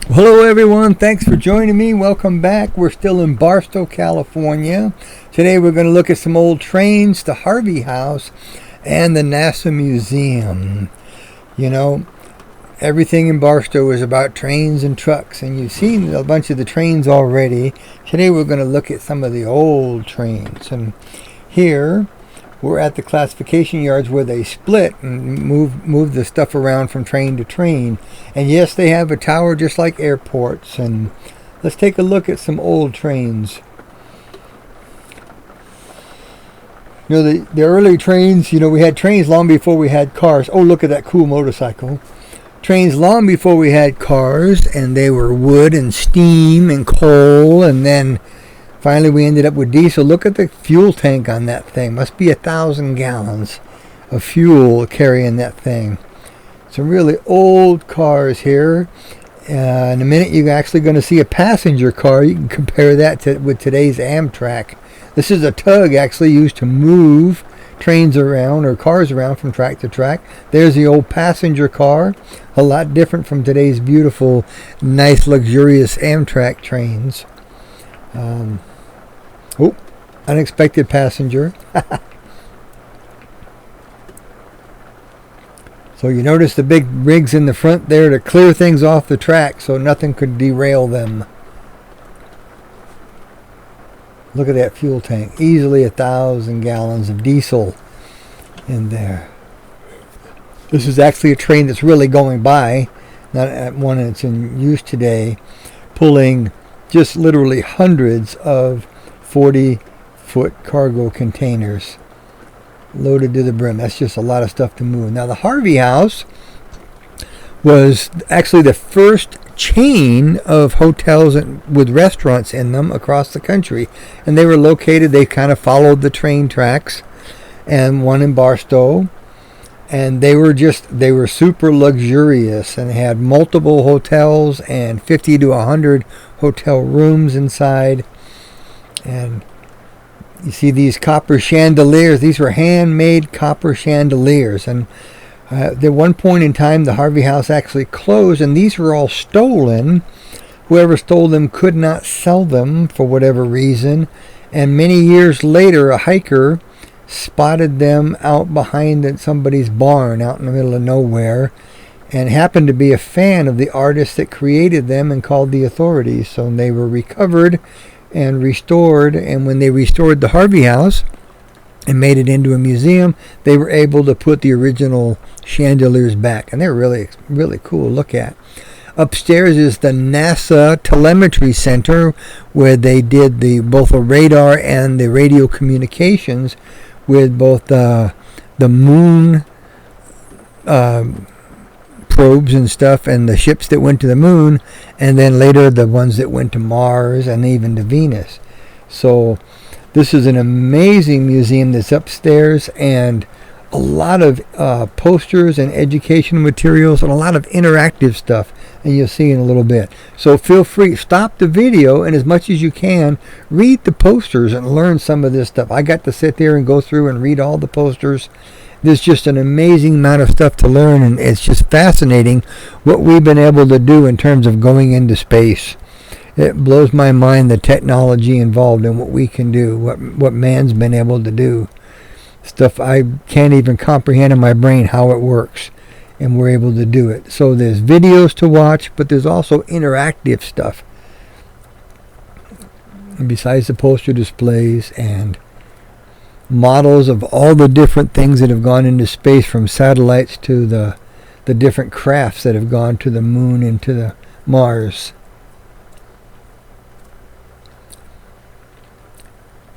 Hello everyone, thanks for joining me. Welcome back. We're still in Barstow, California. Today we're going to look at some old trains, the Harvey House and the NASA Museum. You know, everything in Barstow is about trains and trucks, and you've seen a bunch of the trains already. Today we're going to look at some of the old trains. And here we're at the classification yards where they split and move the stuff around from train to train. And yes, they have a tower just like airports. And let's take a look at some old trains. You know, the early trains, we had trains long before we had cars. Oh, look at that cool motorcycle. Trains long before we had cars, and they were wood and steam and coal, and then finally we ended up with diesel. Look at the fuel tank on that thing. Must be 1,000 gallons of fuel carrying that thing. Some really old cars here. In a minute you're actually going to see a passenger car. You can compare that with today's Amtrak. This is a tug actually used to move trains around or cars around from track to track. There's the old passenger car. A lot different from today's beautiful, nice, luxurious Amtrak trains. Unexpected passenger. So you notice the big rigs in the front there to clear things off the track so nothing could derail them. Look at that fuel tank. Easily 1,000 gallons of diesel in there. This is actually a train that's really going by, not one that's in use today, pulling just literally hundreds of 40-foot cargo containers loaded to the brim. That's just a lot of stuff to move. Now, the Harvey House was actually the first chain of hotels with restaurants in them across the country. And they were located, they kind of followed the train tracks, and one in Barstow. And they were super luxurious and had multiple hotels and 50 to 100 hotel rooms inside. And you see these copper chandeliers. These were handmade copper chandeliers. And at one point in time, the Harvey House actually closed, and these were all stolen. Whoever stole them could not sell them for whatever reason. And many years later, a hiker spotted them out behind somebody's barn out in the middle of nowhere, and happened to be a fan of the artist that created them and called the authorities. So they were recovered and restored, and when they restored the Harvey House and made it into a museum, they were able to put the original chandeliers back, and they're really, really cool to look at. Upstairs is the NASA Telemetry Center, where they did both the radar and the radio communications with both the moon probes and stuff, and the ships that went to the moon, and then later the ones that went to Mars and even to Venus. So this is an amazing museum that's upstairs, and a lot of posters and educational materials and a lot of interactive stuff, and you'll see in a little bit. So feel free, stop the video, and as much as you can, read the posters and learn some of this stuff. I got to sit there and go through and read all the posters. There's just an amazing amount of stuff to learn, and it's just fascinating what we've been able to do in terms of going into space. It blows my mind, the technology involved in what we can do, what man's been able to do. Stuff I can't even comprehend in my brain how it works, and we're able to do it. So there's videos to watch, but there's also interactive stuff. And besides the poster displays and models of all the different things that have gone into space, from satellites to the different crafts that have gone to the moon and to the Mars.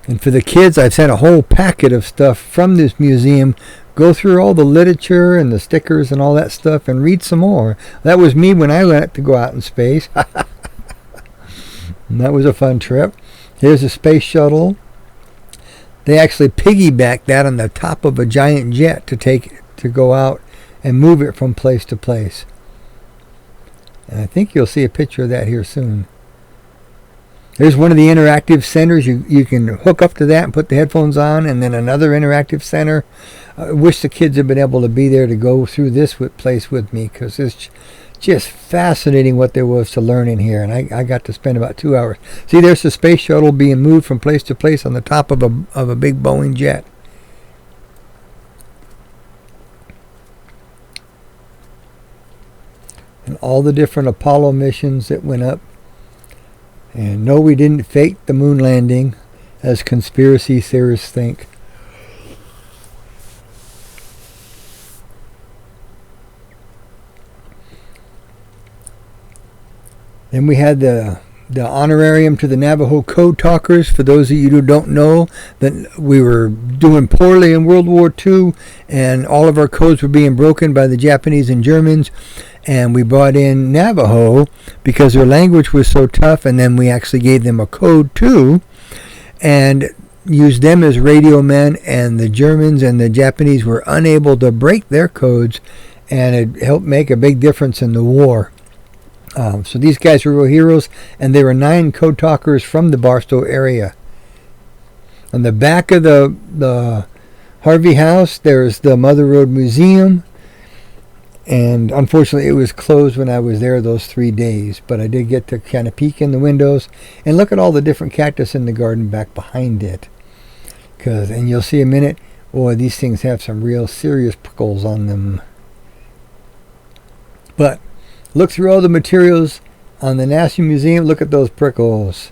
And for the kids, I've sent a whole packet of stuff from this museum. Go through all the literature and the stickers and all that stuff and read some more. That was me when I went to go out in space. And that was a fun trip. Here's a space shuttle. They actually piggybacked that on the top of a giant jet to go out and move it from place to place. And I think you'll see a picture of that here soon. There's one of the interactive centers. You can hook up to that and put the headphones on, and then another interactive center. I wish the kids had been able to be there to go through this place with me, because it's just fascinating what there was to learn in here, and I got to spend about 2 hours. See, there's the space shuttle being moved from place to place on the top of a big Boeing jet. And all the different Apollo missions that went up. And no, we didn't fake the moon landing, as conspiracy theorists think. Then we had the honorarium to the Navajo code talkers. For those of you who don't know, that we were doing poorly in World War II, and all of our codes were being broken by the Japanese and Germans, and we brought in Navajo because their language was so tough, and then we actually gave them a code too, and used them as radio men, and the Germans and the Japanese were unable to break their codes, and it helped make a big difference in the war. So these guys were real heroes, and there were 9 code talkers from the Barstow area. On the back of the Harvey House, there's the Mother Road Museum, and unfortunately it was closed when I was there those 3 days, but I did get to kind of peek in the windows and look at all the different cactus in the garden back behind it. And you'll see in a minute, boy, these things have some real serious prickles on them. But look through all the materials on the National Museum. Look at those prickles.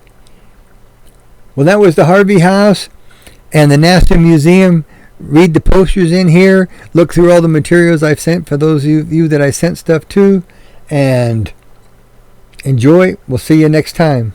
Well, that was the Harvey House and the National Museum. Read the posters in here. Look through all the materials I've sent for those of you that I sent stuff to. And enjoy. We'll see you next time.